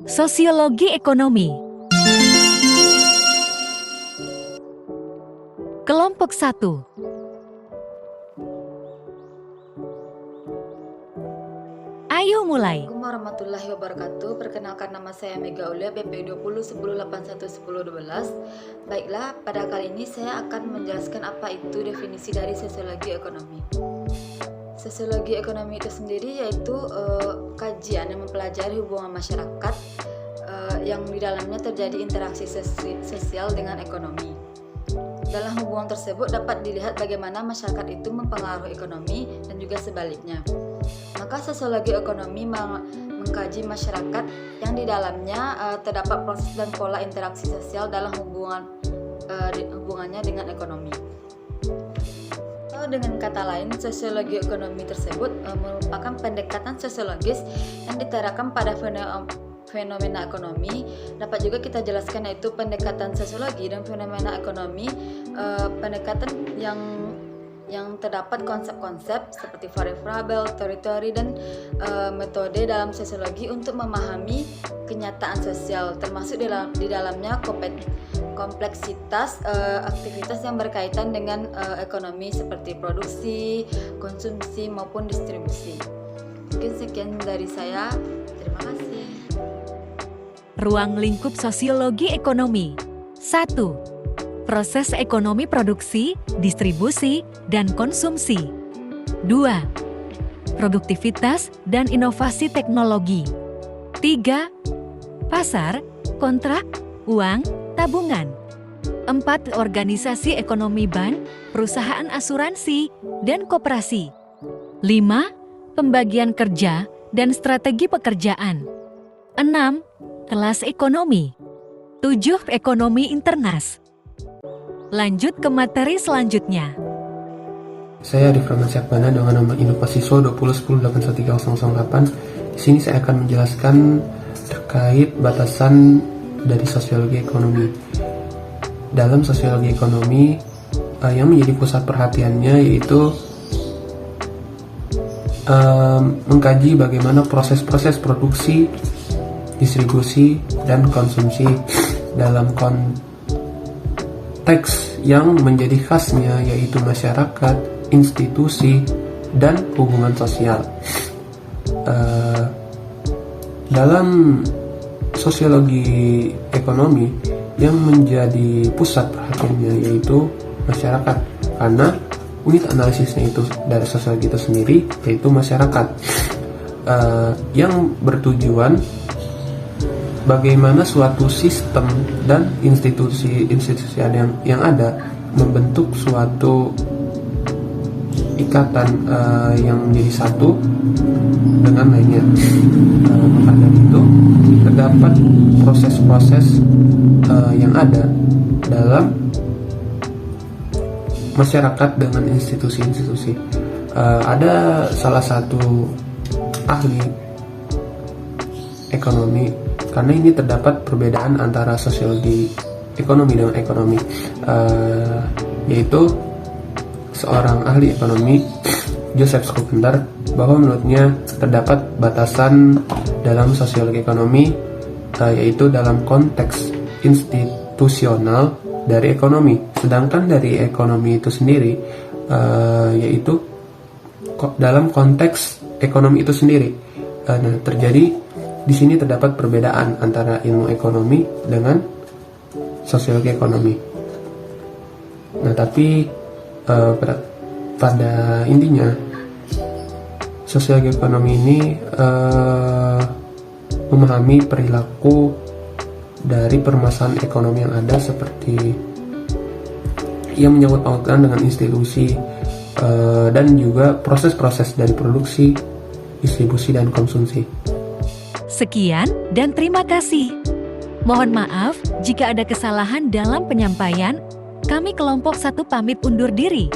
Sosiologi ekonomi. Kelompok 1. Ayo mulai. Assalamualaikum warahmatullahi wabarakatuh. Perkenalkan, nama saya Mega Aulia, BP 2010811012. Baiklah, pada kali ini saya akan menjelaskan apa itu definisi dari sosiologi ekonomi. Sosiologi ekonomi itu sendiri yaitu kajian yang mempelajari hubungan masyarakat yang di dalamnya terjadi interaksi sosial dengan ekonomi. Dalam hubungan tersebut dapat dilihat bagaimana masyarakat itu mempengaruhi ekonomi dan juga sebaliknya. Maka sosiologi ekonomi mengkaji masyarakat yang di dalamnya terdapat proses dan pola interaksi sosial dalam hubungannya dengan ekonomi. Dengan kata lain, sosiologi ekonomi tersebut merupakan pendekatan sosiologis yang diterapkan pada fenomena ekonomi. Dapat juga kita jelaskan yaitu pendekatan sosiologi dan fenomena ekonomi, pendekatan yang terdapat konsep-konsep seperti variabel, teori-teori, dan metode dalam sosiologi untuk memahami kenyataan sosial, termasuk di dalamnya kompleksitas aktivitas yang berkaitan dengan ekonomi seperti produksi, konsumsi, maupun distribusi. Mungkin sekian dari saya. Terima kasih. Ruang lingkup sosiologi ekonomi. 1. Proses ekonomi produksi, distribusi, dan konsumsi. 2. Produktivitas dan inovasi teknologi. 3. Pasar, kontrak, uang, tabungan. 4. Organisasi ekonomi ban, perusahaan asuransi, dan koperasi. 5. Pembagian kerja dan strategi pekerjaan. 6. Kelas ekonomi. 7. Ekonomi internas. Lanjut ke materi selanjutnya. Saya Arif Rahman Syakbana dengan nomor induk mahasiswa 2010813008. Di sini saya akan menjelaskan terkait batasan dari sosiologi ekonomi. Dalam sosiologi ekonomi, yang menjadi pusat perhatiannya yaitu mengkaji bagaimana proses-proses produksi, distribusi, dan konsumsi dalam konteks yang menjadi khasnya yaitu masyarakat, institusi, dan hubungan sosial. Dalam sosiologi ekonomi yang menjadi pusat perhatiannya yaitu masyarakat, karena unit analisisnya itu dari sosiologi itu sendiri yaitu masyarakat, yang bertujuan bagaimana suatu sistem dan institusi yang ada membentuk suatu ikatan yang menjadi satu dengan lainnya. Maka dari itu terdapat proses-proses yang ada dalam masyarakat dengan institusi-institusi. Ada salah satu ahli ekonomi, karena ini terdapat perbedaan antara sosiologi ekonomi dengan ekonomi, yaitu seorang ahli ekonomi, Joseph Schumpeter, bahwa menurutnya terdapat batasan dalam sosiologi ekonomi, yaitu dalam konteks institusional dari ekonomi. Sedangkan dari ekonomi itu sendiri, yaitu dalam konteks ekonomi itu sendiri. Nah, terjadi di sini terdapat perbedaan antara ilmu ekonomi dengan sosiologi ekonomi. Nah, tapi pada intinya sosiologi ekonomi ini memahami perilaku dari permasalahan ekonomi yang ada, seperti yang menyangkut pautan dengan institusi dan juga proses-proses dari produksi, distribusi, dan konsumsi. Sekian dan terima kasih. Mohon maaf jika ada kesalahan dalam penyampaian. Kami kelompok 1 pamit undur diri.